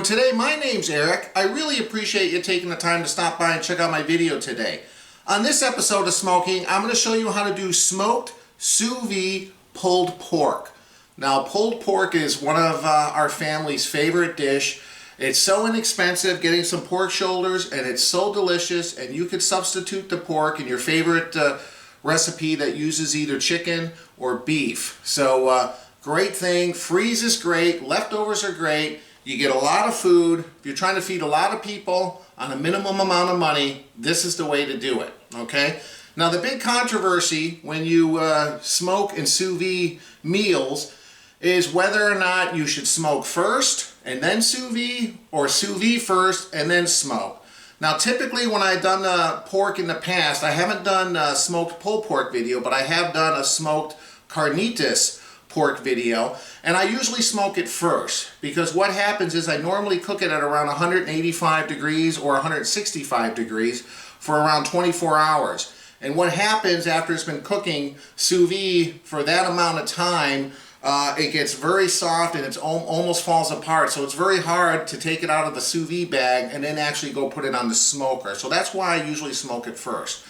doing today? My name's Eric. I really appreciate you taking the time to stop by and check out my video today. On this episode of Smoking, I'm going to show you how to do smoked sous vide pulled pork. Now, pulled pork is one of our family's favorite dish. It's so inexpensive getting some pork shoulders, and it's so delicious, and you could substitute the pork in your favorite recipe that uses either chicken or beef. So great thing, freezes great, leftovers are great. You get a lot of food. If you're trying to feed a lot of people on a minimum amount of money, this is the way to do it, okay? Now, the big controversy when you smoke and sous vide meals is whether or not you should smoke first and then sous vide, or sous vide first and then smoke. Now, typically when I've done pork in the past, I haven't done a smoked pulled pork video, but I have done a smoked carnitas pork video, and I usually smoke it first, because what happens is I normally cook it at around 185 degrees or 165 degrees for around 24 hours. And what happens after it's been cooking sous vide for that amount of time, it gets very soft and it almost falls apart. So it's very hard to take it out of the sous vide bag and then actually go put it on the smoker. So that's why I usually smoke it first.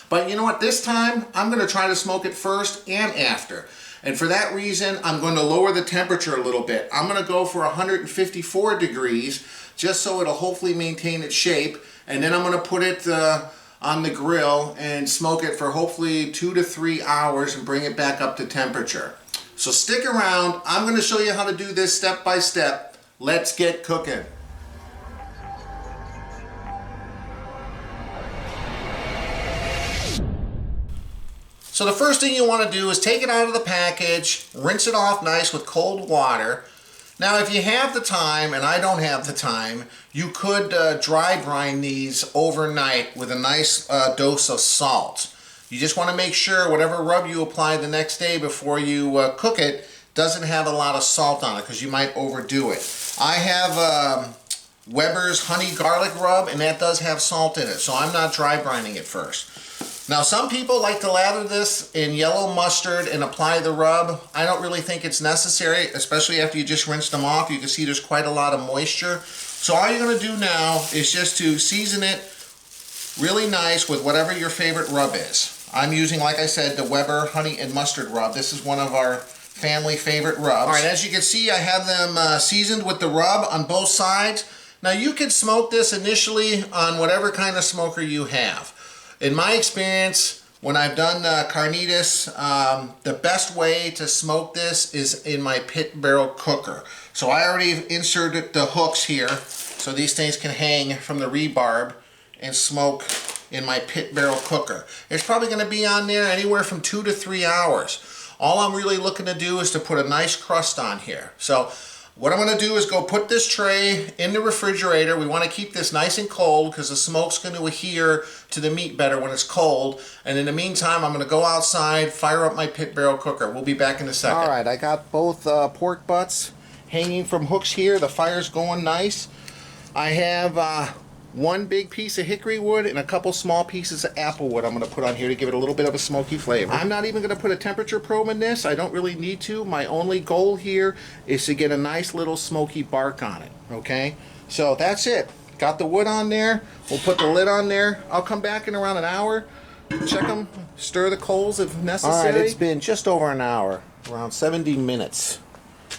But you know what, this time I'm going to try to smoke it first and after. And for that reason, I'm going to lower the temperature a little bit. I'm going to go for 154 degrees, just so it'll hopefully maintain its shape. And then I'm going to put it on the grill and smoke it for hopefully 2 to 3 hours and bring it back up to temperature. So stick around. I'm going to show you how to do this step by step. Let's get cooking. So the first thing you want to do is take it out of the package, rinse it off nice with cold water. Now, if you have the time, and I don't have the time, you could dry brine these overnight with a nice dose of salt. You just want to make sure whatever rub you apply the next day before you cook it doesn't have a lot of salt on it, because you might overdo it. I have Weber's honey garlic rub, and that does have salt in it, so I'm not dry brining it first. Now, some people like to lather this in yellow mustard and apply the rub. I don't really think it's necessary, especially after you just rinsed them off. You can see there's quite a lot of moisture. So all you're going to do now is just to season it really nice with whatever your favorite rub is. I'm using, like I said, the Weber honey and mustard rub. This is one of our family favorite rubs. All right, as you can see, I have them seasoned with the rub on both sides. Now, you can smoke this initially on whatever kind of smoker you have. In my experience, when I've done carnitas, the best way to smoke this is in my pit barrel cooker. So I already inserted the hooks here, so these things can hang from the rebarb and smoke in my pit barrel cooker. It's probably going to be on there anywhere from 2 to 3 hours. All I'm really looking to do is to put a nice crust on here. So what I'm going to do is go put this tray in the refrigerator. We want to keep this nice and cold because the smoke's going to adhere to the meat better when it's cold. And in the meantime, I'm going to go outside, fire up my pit barrel cooker. We'll be back in a second. All right, I got both pork butts hanging from hooks here. The fire's going nice. I have one big piece of hickory wood and a couple small pieces of apple wood I'm going to put on here to give it a little bit of a smoky flavor. I'm not even going to put a temperature probe in this. I don't really need to. My only goal here is to get a nice little smoky bark on it, okay? So that's it. Got the wood on there. We'll put the lid on there. I'll come back in around an hour, check them, stir the coals if necessary. All right, it's been just over an hour, around 70 minutes.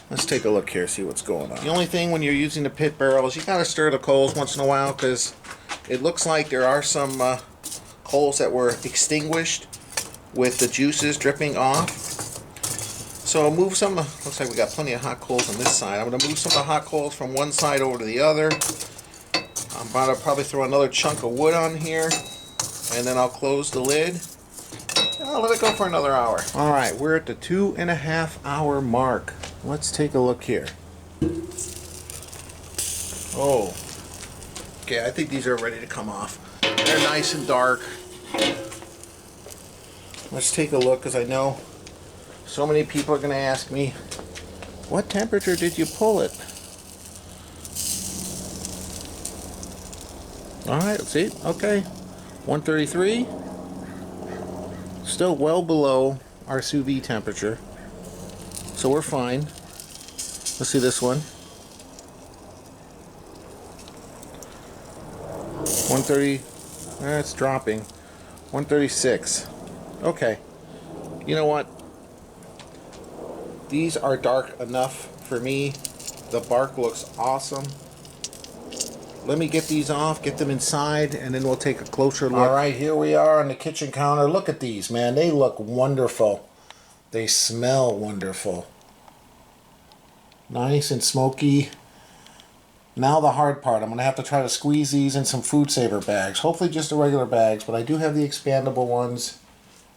Let's take a look here, see what's going on. The only thing when you're using the pit barrel is you gotta stir the coals once in a while, because it looks like there are some coals that were extinguished with the juices dripping off. So I'll move some, looks like we got plenty of hot coals on this side. I'm gonna move some of the hot coals from one side over to the other. I'm about to probably throw another chunk of wood on here, and then I'll close the lid. I'll let it go for another hour. All right, we're at the 2.5 hour mark. Let's take a look here. Oh, okay, I think these are ready to come off. They're nice and dark. Let's take a look, because I know so many people are going to ask me, what temperature did you pull it? All right, let's see. Okay, 133. Still well below our sous vide temperature, so we're fine. Let's see this one. 130. It's dropping. 136. Okay. You know what? These are dark enough for me. The bark looks awesome. Let me get these off, get them inside, and then we'll take a closer look. All right, here we are on the kitchen counter. Look at these, man. They look wonderful. They smell wonderful. Nice and smoky. Now the hard part. I'm going to have to try to squeeze these in some food saver bags. Hopefully just the regular bags, but I do have the expandable ones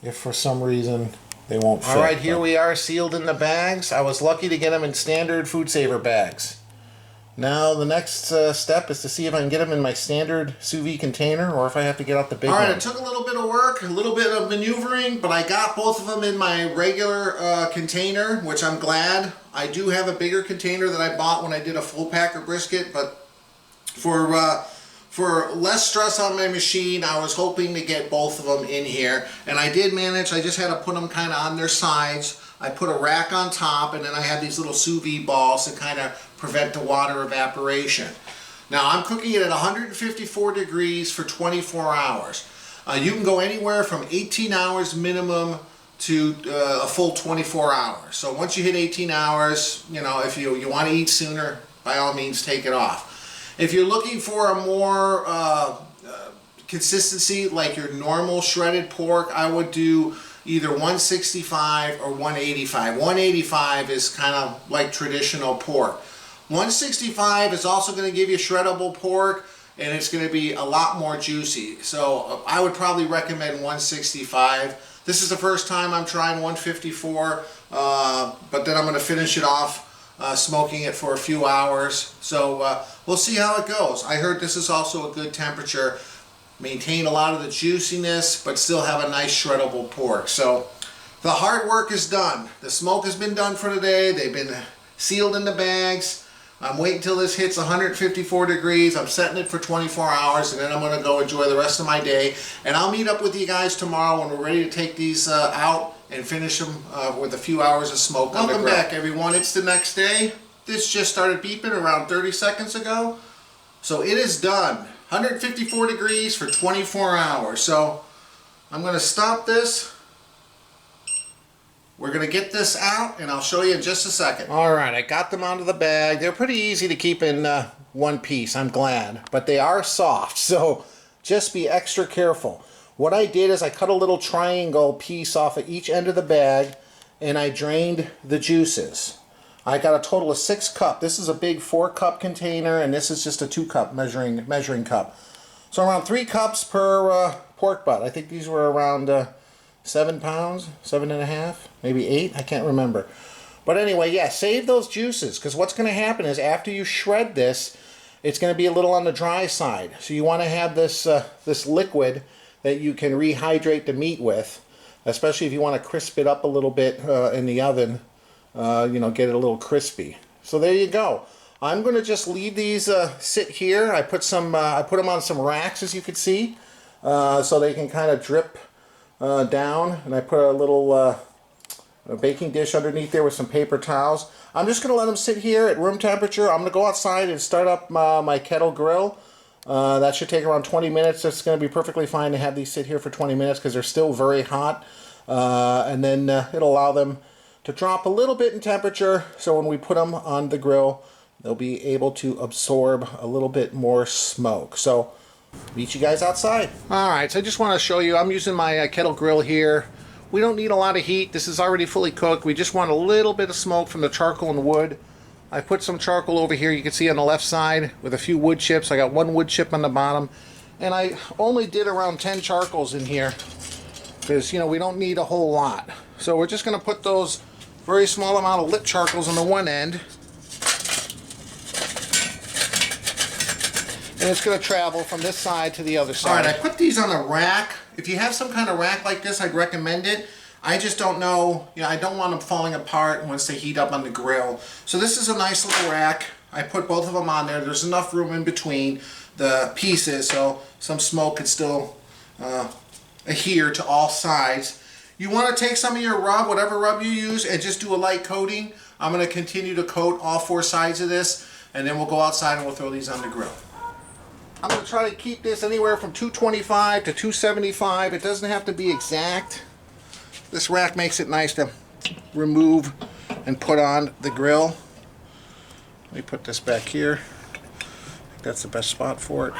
if for some reason they won't fit. All right, here we are sealed in the bags. I was lucky to get them in standard food saver bags. Now the next step is to see if I can get them in my standard sous vide container or if I have to get out the big one. All right, it took a little bit of work, a little bit of maneuvering, but I got both of them in my regular container, which I'm glad. I do have a bigger container that I bought when I did a full packer brisket, but for less stress on my machine, I was hoping to get both of them in here, and I did manage. I just had to put them kind of on their sides. I put a rack on top, and then I have these little sous vide balls to kind of prevent the water evaporation. Now I'm cooking it at 154 degrees for 24 hours. You can go anywhere from 18 hours minimum to a full 24 hours. So once you hit 18 hours, you know, if you want to eat sooner, by all means take it off. If you're looking for a more consistency like your normal shredded pork, I would do either 165 or 185. 185 is kind of like traditional pork. 165 is also going to give you shreddable pork, and it's going to be a lot more juicy. So I would probably recommend 165. This is the first time I'm trying 154, but then I'm going to finish it off smoking it for a few hours. So we'll see how it goes. I heard this is also a good temperature. Maintain a lot of the juiciness, but still have a nice shreddable pork. So the hard work is done. The smoke has been done for today. They've been sealed in the bags. I'm waiting till this hits 154 degrees. I'm setting it for 24 hours, and then I'm going to go enjoy the rest of my day. And I'll meet up with you guys tomorrow when we're ready to take these out and finish them with a few hours of smoke. Welcome back, everyone. It's the next day. This just started beeping around 30 seconds ago. So it is done. 154 degrees for 24 hours. So I'm going to stop this. We're going to get this out, and I'll show you in just a second. All right, I got them out of the bag. They're pretty easy to keep in one piece, I'm glad. But they are soft, so just be extra careful. What I did is I cut a little triangle piece off of each end of the bag, and I drained the juices. I got a total of 6 cups. This is a big 4-cup container, and this is just a 2-cup measuring cup. So around 3 cups per pork butt. I think these were around 7 pounds, 7.5, maybe 8, I can't remember. But anyway, yeah, save those juices, because what's going to happen is after you shred this, it's going to be a little on the dry side. So you want to have this this liquid that you can rehydrate the meat with, especially if you want to crisp it up a little bit in the oven, you know, get it a little crispy. So there you go. I'm going to just leave these sit here. I put them on some racks, as you can see, so they can kind of drip down, and I put a little a baking dish underneath there with some paper towels. I'm just going to let them sit here at room temperature. I'm going to go outside and start up my kettle grill. That should take around 20 minutes. It's going to be perfectly fine to have these sit here for 20 minutes because they're still very hot. And then it'll allow them to drop a little bit in temperature, so when we put them on the grill, they'll be able to absorb a little bit more smoke. So meet you guys outside. Alright, so I just want to show you, I'm using my kettle grill here. We don't need a lot of heat. This is already fully cooked. We just want a little bit of smoke from the charcoal and wood. I put some charcoal over here, you can see on the left side, with a few wood chips. I got 1 wood chip on the bottom. And I only did around 10 charcoals in here, because, you know, we don't need a whole lot. So we're just going to put those very small amount of lit charcoals on the one end. And it's going to travel from this side to the other side. Alright, I put these on a rack. If you have some kind of rack like this, I'd recommend it. I just don't know, you know, I don't want them falling apart once they heat up on the grill. So this is a nice little rack. I put both of them on there. There's enough room in between the pieces so some smoke could still adhere to all sides. You want to take some of your rub, whatever rub you use, and just do a light coating. I'm going to continue to coat all 4 sides of this, and then we'll go outside and we'll throw these on the grill. I'm going to try to keep this anywhere from 225 to 275. It doesn't have to be exact. This rack makes it nice to remove and put on the grill. Let me put this back here. I think that's the best spot for it.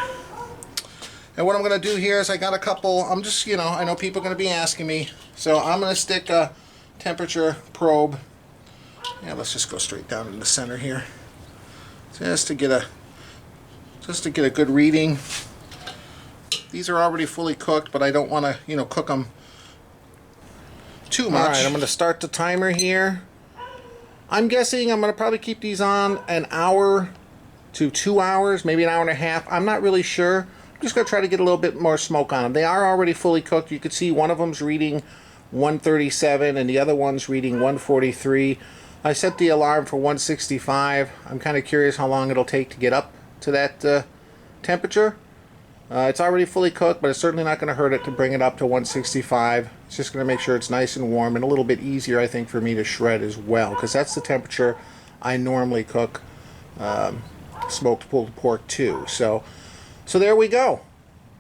And what I'm going to do here is I got a couple, I'm just, you know, I know people are going to be asking me. So I'm going to stick a temperature probe. Yeah, let's just go straight down in the center here. Just to get a good reading. These are already fully cooked, but I don't want to, you know, cook them too much. All right, I'm going to start the timer here. I'm guessing I'm going to probably keep these on an hour to 2 hours, maybe an hour and a half. I'm not really sure. I'm just going to try to get a little bit more smoke on them. They are already fully cooked. You can see one of them's reading 137 and the other one's reading 143. I set the alarm for 165. I'm kind of curious how long it'll take to get up to that temperature. It's already fully cooked, but it's certainly not going to hurt it to bring it up to 165. It's just going to make sure it's nice and warm and a little bit easier, I think, for me to shred as well, because that's the temperature I normally cook smoked pulled pork to. So there we go.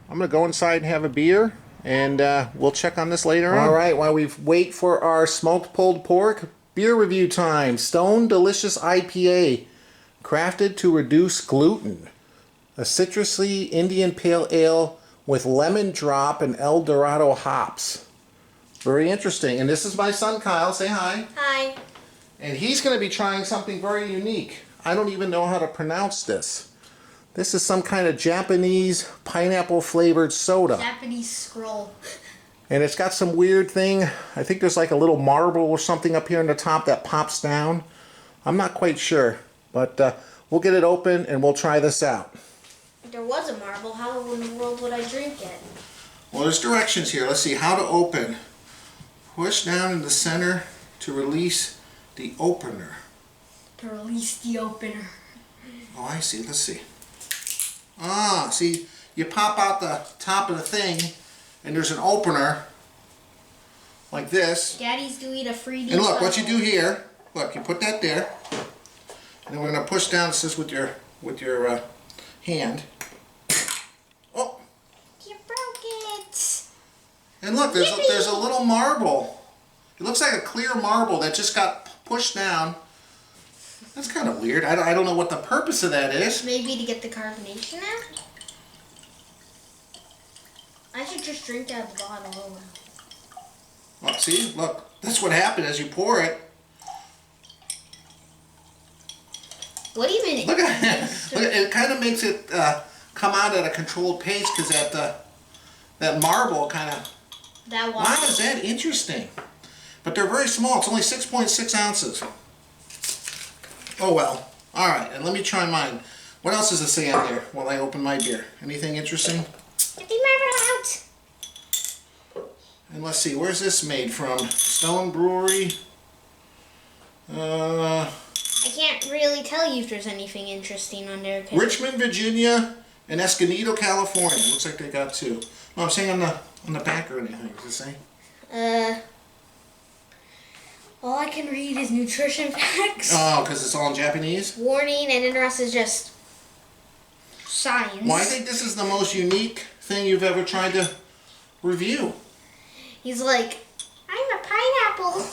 I'm going to go inside and have a beer, and we'll check on this later on. All right, while we wait for our smoked pulled pork, beer review time. Stone Delicious IPA, crafted to reduce gluten. A citrusy Indian Pale Ale with lemon drop and El Dorado hops. Very interesting. And this is my son Kyle. Say hi. Hi. And he's going to be trying something very unique. I don't even know how to pronounce this. This is some kind of Japanese pineapple flavored soda. Japanese scroll. And it's got some weird thing. I think there's like a little marble or something up here on the top that pops down. I'm not quite sure. But we'll get it open and we'll try this out. If there was a marble, how in the world would I drink it? Well, there's directions here. Let's see how to open. Push down in the center to release the opener. To release the opener. Oh, I see. Let's see. Ah, see, you pop out the top of the thing, and there's an opener like this. Daddy's doing a 3D. And look, what you do here, look, you put that there, and then we're going to push down, this is with your hand. Oh! You broke it! And look, there's a little marble. It looks like a clear marble that just got pushed down. That's kind of weird. I don't know what the purpose of that is. Maybe to get the carbonation out? I should just drink out of the bottle. Well, see, look, that's what happened as you pour it. What do you mean? Look at it. Look, it kind of makes it come out at a controlled pace because that marble kind of. Wow, is that interesting? But they're very small. It's only 6.6 ounces. Oh well. All right, and let me try mine. What else does it say on there while I open my beer? Anything interesting? Get the marble out. And let's see, where's this made from? Stone Brewery. I can't really tell you if there's anything interesting on there. Richmond, Virginia, and Escondido, California. Looks like they got two. No, I'm saying on the back or anything. Does it say? All I can read is nutrition facts. Oh, because it's all in Japanese? Warning, and then the rest is just science. Well, I think this is the most unique thing you've ever tried to review. He's like, I'm a pineapple.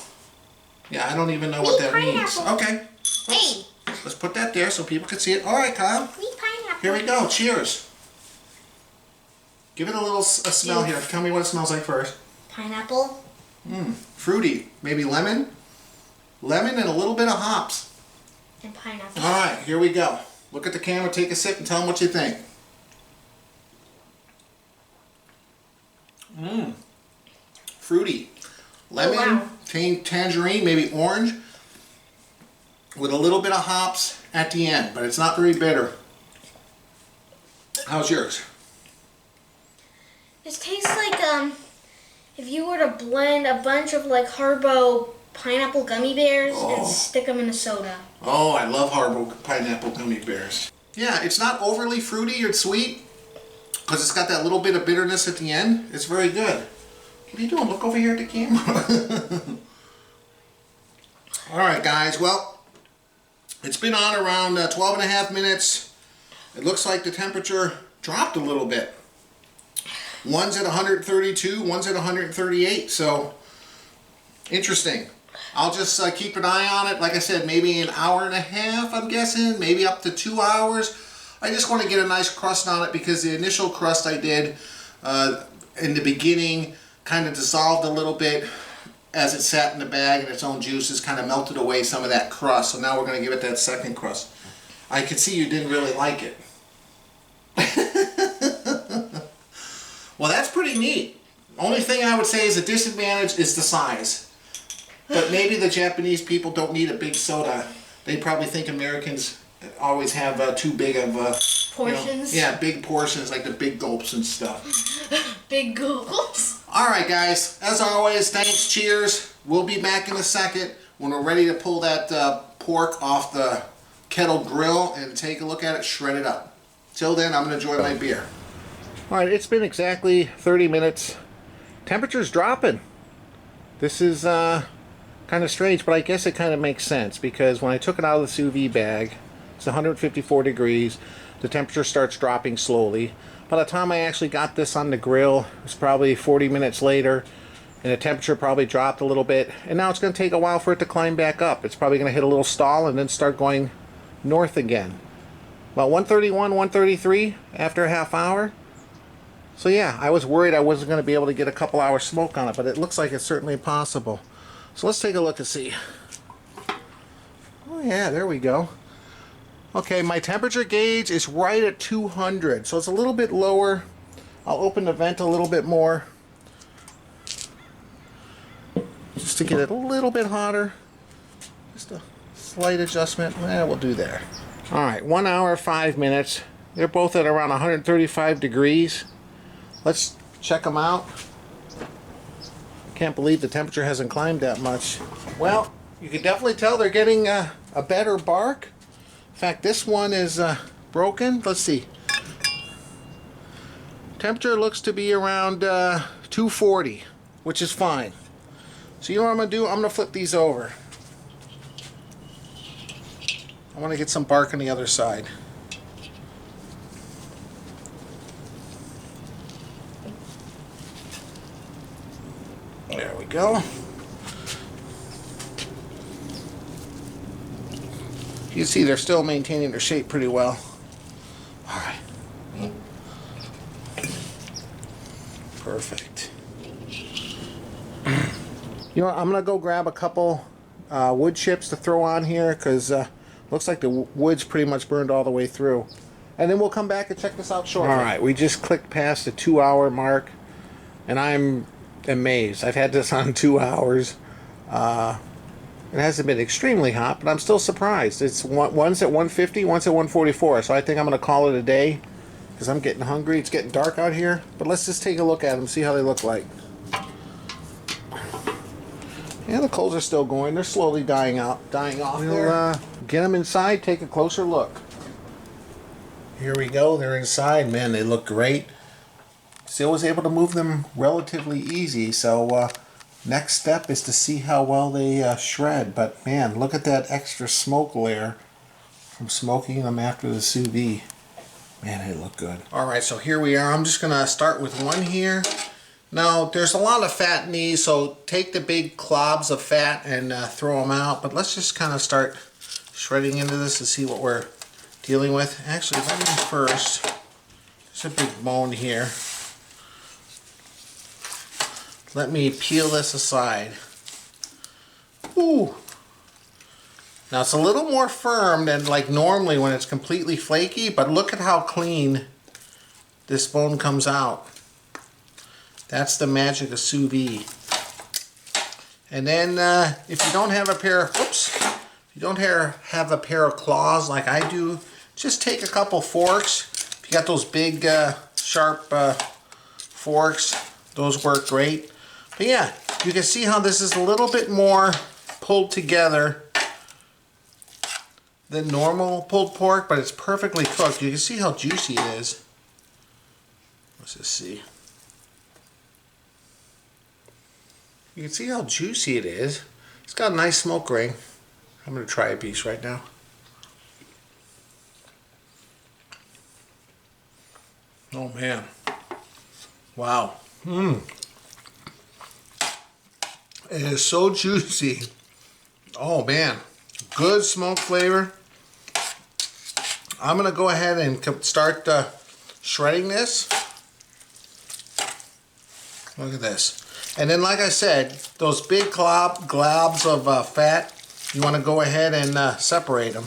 Yeah, I don't even know what that means. Okay. Hey. Let's put that there so people can see it. All right, Kyle. Me pineapple. Here we go. Cheers. Give it a smell here. Tell me what it smells like first. Pineapple. Fruity. Maybe lemon. Lemon and a little bit of hops. And pineapple. All right, here we go. Look at the camera, take a sip, and tell them what you think. Fruity. Lemon, tangerine, maybe orange, with a little bit of hops at the end, but it's not very bitter. How's yours? It tastes like if you were to blend a bunch of like Haribo pineapple gummy bears and stick them in a soda. Oh, I love Haribo pineapple gummy bears. Yeah, it's not overly fruity or sweet because it's got that little bit of bitterness at the end. It's very good. What are you doing? Look over here at the camera. All right, guys. Well, it's been on around 12 and a half minutes. It looks like the temperature dropped a little bit. One's at 132, one's at 138, so interesting. I'll just keep an eye on it. Like I said, maybe an hour and a half, I'm guessing, maybe up to 2 hours. I just want to get a nice crust on it because the initial crust I did in the beginning kind of dissolved a little bit as it sat in the bag, and its own juices kind of melted away some of that crust. So now we're going to give it that second crust. I could see you didn't really like it. Well, that's pretty neat. Only thing I would say is a disadvantage is the size. But maybe the Japanese people don't need a big soda. They probably think Americans always have too big of portions. You know, yeah, big portions, like the big gulps and stuff. Big gulps. All right, guys. As always, thanks. Cheers. We'll be back in a second when we're ready to pull that pork off the kettle grill and take a look at it, shred it up. Till then, I'm going to enjoy my beer. All right, it's been exactly 30 minutes. Temperature's dropping. This is kind of strange, but I guess it kind of makes sense because when I took it out of the sous vide bag, it's 154 degrees. The temperature starts dropping slowly. By the time I actually got this on the grill, it's probably 40 minutes later, and the temperature probably dropped a little bit. And now it's going to take a while for it to climb back up. It's probably going to hit a little stall and then start going north again. About 131, 133 after a half hour. So yeah, I was worried I wasn't going to be able to get a couple hours smoke on it, but it looks like it's certainly possible. So let's take a look and see. Oh yeah, there we go. Okay, my temperature gauge is right at 200, so it's a little bit lower. I'll open the vent a little bit more, just to get it a little bit hotter. Just a slight adjustment. We'll do there. All right, 1 hour, 5 minutes. They're both at around 135 degrees. Let's check them out. Can't believe the temperature hasn't climbed that much. Well, you can definitely tell they're getting a better bark. In fact, this one is broken. Let's see. Temperature looks to be around 240, which is fine. So you know what I'm going to do? I'm going to flip these over. I want to get some bark on the other side. There we go. You can see they're still maintaining their shape pretty well. All right. Perfect. You know what, I'm going to go grab a couple wood chips to throw on here because looks like the wood's pretty much burned all the way through. And then we'll come back and check this out shortly. All right, we just clicked past the 2 hour mark and I'm amazed. I've had this on 2 hours. It hasn't been extremely hot, but I'm still surprised. It's one's at 150, one's at 144. So I think I'm going to call it a day because I'm getting hungry. It's getting dark out here. But let's just take a look at them, see how they look like. Yeah, the coals are still going. They're slowly dying off there. Get them inside, take a closer look. Here we go. They're inside. Man, they look great. Still was able to move them relatively easy. So next step is to see how well they shred. But man, look at that extra smoke layer from smoking them after the sous vide. Man, they look good. Alright, so here we are. I'm just going to start with one here. Now, there's a lot of fat in these, so take the big clobs of fat and throw them out. But let's just kind of start shredding into this to see what we're dealing with. Actually, let me first, there's a big bone here. Let me peel this aside. Ooh. Now it's a little more firm than like normally when it's completely flaky, but look at how clean this bone comes out. That's the magic of sous vide. And then if you don't have a pair of, if you don't have a pair of claws like I do, just take a couple forks. If you got those big sharp forks, those work great. But yeah, you can see how this is a little bit more pulled together than normal pulled pork, but it's perfectly cooked. You can see how juicy it is. Let's just see. You can see how juicy it is. It's got a nice smoke ring. I'm going to try a piece right now. Oh man. Wow. Mmm. It is so juicy. Oh man. Good smoke flavor. I'm going to go ahead and start shredding this. Look at this. And then, like I said, those big globs of fat, you want to go ahead and separate them.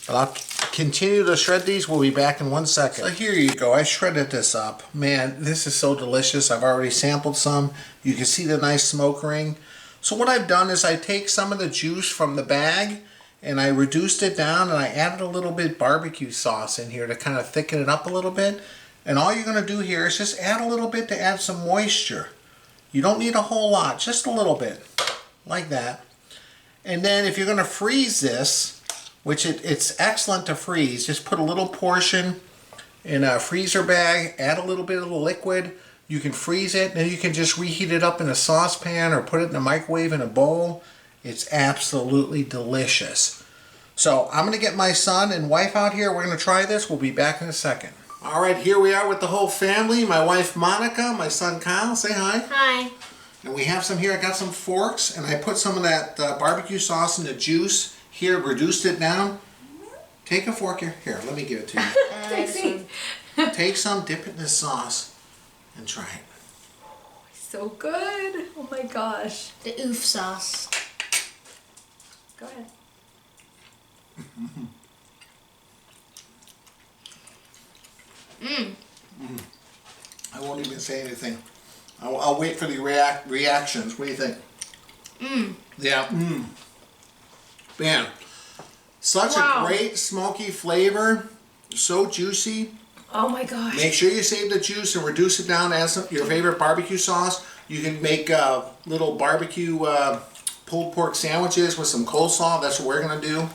But I'll continue to shred these. We'll be back in 1 second. So here you go. I shredded this up. Man, this is so delicious. I've already sampled some. You can see the nice smoke ring. So what I've done is I take some of the juice from the bag and I reduced it down and I added a little bit barbecue sauce in here to kind of thicken it up a little bit. And all you're going to do here is just add a little bit to add some moisture. You don't need a whole lot, just a little bit, like that. And then if you're going to freeze this, which it's excellent to freeze, just put a little portion in a freezer bag, add a little bit of the liquid. You can freeze it, then you can just reheat it up in a saucepan or put it in a microwave in a bowl. It's absolutely delicious. So I'm going to get my son and wife out here. We're going to try this. We'll be back in a second. All right, here we are with the whole family. My wife Monica, my son Kyle. Say hi. Hi. And we have some here. I got some forks, and I put some of that barbecue sauce in the juice here, reduced it down. Take a fork here. Here, let me give it to you. Take some, dip it in this sauce, and try it. So good. Oh my gosh. The oof sauce. Go ahead. I won't even say anything. I'll wait for the reactions. What do you think? Yeah. Man, such a great smoky flavor. So juicy. Oh my gosh. Make sure you save the juice and reduce it down. Add some your favorite barbecue sauce. You can make little barbecue pulled pork sandwiches with some coleslaw. That's what we're gonna do.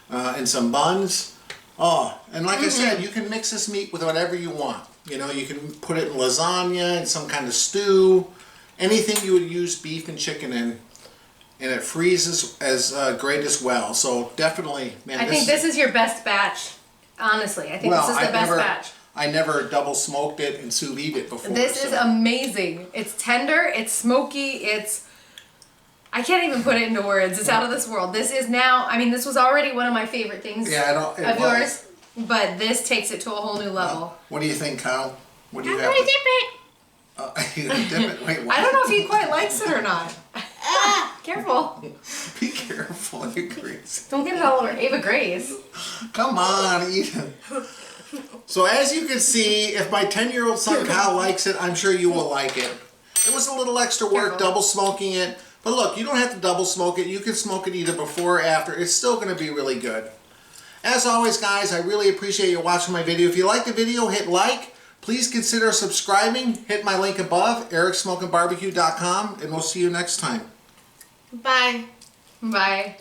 And some buns. Oh, and like I said, you can mix this meat with whatever you want. You know, you can put it in lasagna, in some kind of stew, anything you would use beef and chicken in, and it freezes as great as well. So definitely, man. I think this is your best batch. Honestly, I think this is the best batch. I never double smoked it and sous vide it before. This is amazing. It's tender, it's smoky, I can't even put it into words. It's out of this world. This is now, I mean, this was already one of my favorite things of yours, but this takes it to a whole new level. What do you think, Kyle? What do you I'm have? gonna dip it. You're gonna dip it? Wait, what? I don't know if he quite likes it or not. Careful. Be careful, you Grace. Don't get it all over Ava Grace. Come on, eat it. So as you can see, if my 10-year-old son Kyle likes it, I'm sure you will like it. It was a little extra work double smoking it. But look, you don't have to double smoke it. You can smoke it either before or after. It's still going to be really good. As always, guys, I really appreciate you watching my video. If you like the video, hit like. Please consider subscribing. Hit my link above, ericsmokingbbq.com, and we'll see you next time. Bye. Bye.